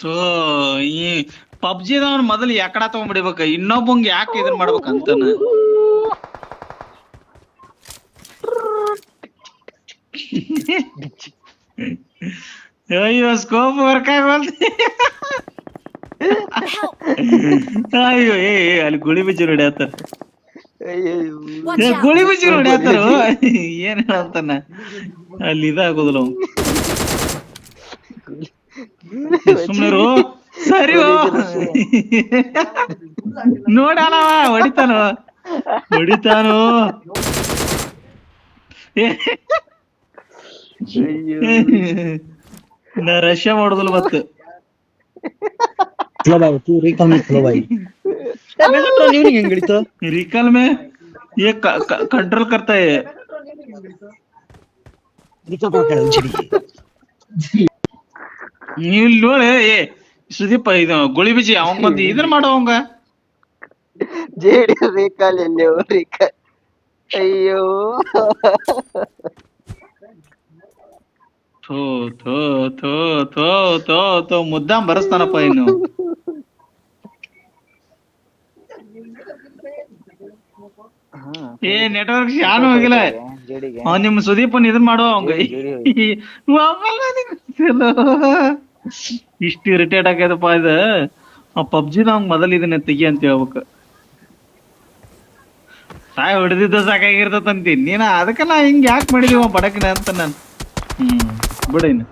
ಥೋ, ಈ ಪಬ್ಜಿದವನ್ ಮೊದಲು ಯಾಕಡ ತಗೊಂಡ್ಬಿಡ್ಬೇಕ, ಇನ್ನೊಬ್ಬಂಗ್ ಯಾಕೆ ಇದನ್ ಮಾಡ್ಬೇಕಂತಾನ. ಅಯ್ಯೋ ಸ್ಕೋಪ್ ವರ್ಕ್ ಆಗವಲ್ದು. ಅಯ್ಯೋ ಅಲ್ಲಿ ಗುಳಿ ಬಿಚ್ಚಿ ಹೊಡ್ಯಾತಾರ, ಗುಳಿ ಬಿಚ್ಚಿ ಹೊಡ್ಯಾತಾರ. ಏನ್ ಹೇಳಂತಾನ ಅಲ್ಲಿ ಇದಾಗೋದಿಲ್ಲ ಅವ್. ಸುಮ್ನಿರು ಸರಿ. ನೋಡಣವ ಹೊಡಿತಾನೋ ಹೊಡಿತಾನೋ. ನಾ ರಷ್ಯಾ ಮಾಡುದಿಲ್ಲ ಮತ್ತ. रिकल में ये कंट्रोल करता है. ನೀವು ನೋಡಿ ಸುದೀಪ್ ಇದು ಗುಳಿ ಬಿಜಿ ಅವಂಗ ಬಂದು ಇದನ್ ಮಾಡೋವಂಗ ಜೇಡಿ ರಿಕಲ್ ಎಲ್ಲೋ ರಿಕಲ್. ಅಯ್ಯೋ ಥೋ ಥೋ ಥೋ ಥೋ ಥೋ ಥೋ ಮುದ್ದಾಂ ಬರಸ್ತಾನಪ್ಪ ಇನ್ನು. ಏ ನೆಟ್ವರ್ಕ್ ಶಾನು ಹೋಗಿಲ್ಲ. ನಿಮ್ ಸುದೀಪನ್ ಇದನ್ ಮಾಡೋ ಅವಂಗ ಇಷ್ಟು ಇರಿಟೇಟ್ ಆಗ್ಯದಪ್ಪ ಇದ. ಆ ಪಬ್ಜಿದ ಅವಂಗ ಮೊದಲ್ ಇದನ್ನ ತೆಗಿ ಅಂತ ಹೇಳ್ಬೇಕ. ಸಾಯ್ ಹೊಡೆದಿದ್ದ ಸಾಕಾಗಿರ್ತದಂತೀನಿ ನೀನ. ಅದಕ್ಕ ನಾ ಹಿಂಗ್ ಯಾಕೆ ಮಾಡಿದೀವ ಬಡಕಿನ ಅಂತ ನಾನು. ಬಿಡ ಇನ್ನು.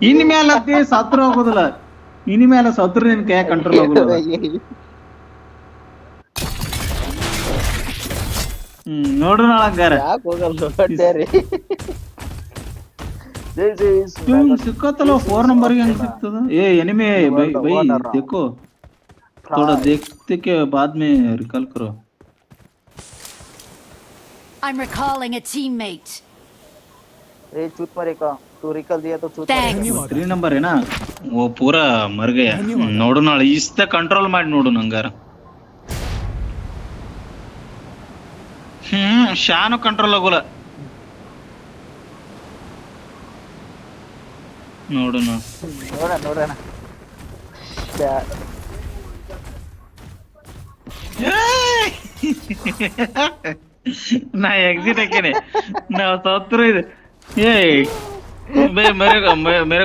ಇನ್ ಮೇಲೆ ಸತ್ರ ಹೋಗುದಿಲ್ಲ. ಇನ್ ಮೇಲೆ ಸತ್ರ ನಿನ್ ಕೈ ಕಂಟ್ರೋಲ್ ಹೋಗುದಿಲ್ಲ. ನೋಡ್ರಿ ನಾಳ ಹಂಗಾರ ಸಿಕ್ಕತ್ತಲ್ಲ 4 ನಂಬರ್ ಹೆಂಗ್ ಸಿಗ್ತದ. ಏ ಎನಿಮೆ ಬೈ ಬೈ देखो थोड़ा देखते के बाद में रिकॉल करो. I'm recalling a teammate. ए चूत मरेगा, तू रिकल दिया तो चूत मरेगा. 3 नंबर है ना वो पूरा मर गया. ನೋಡು ನಾಳೆ ಇಷ್ಟ ಕಂಟ್ರೋಲ್ ಮಾಡಿ ನೋಡು ನಂಗಾರ. ಶಾನು ಕಂಟ್ರೋಲ್ ಆಗೋಲ್ಲ ನೋಡು. ನೋಡೋಣ ನಾ ಎಕ್ಸಿಟ್ ಹಾಕೇನೆ. ನಾ ಸತ್ರು ಇದೆ. ಏ ಮೇರೆ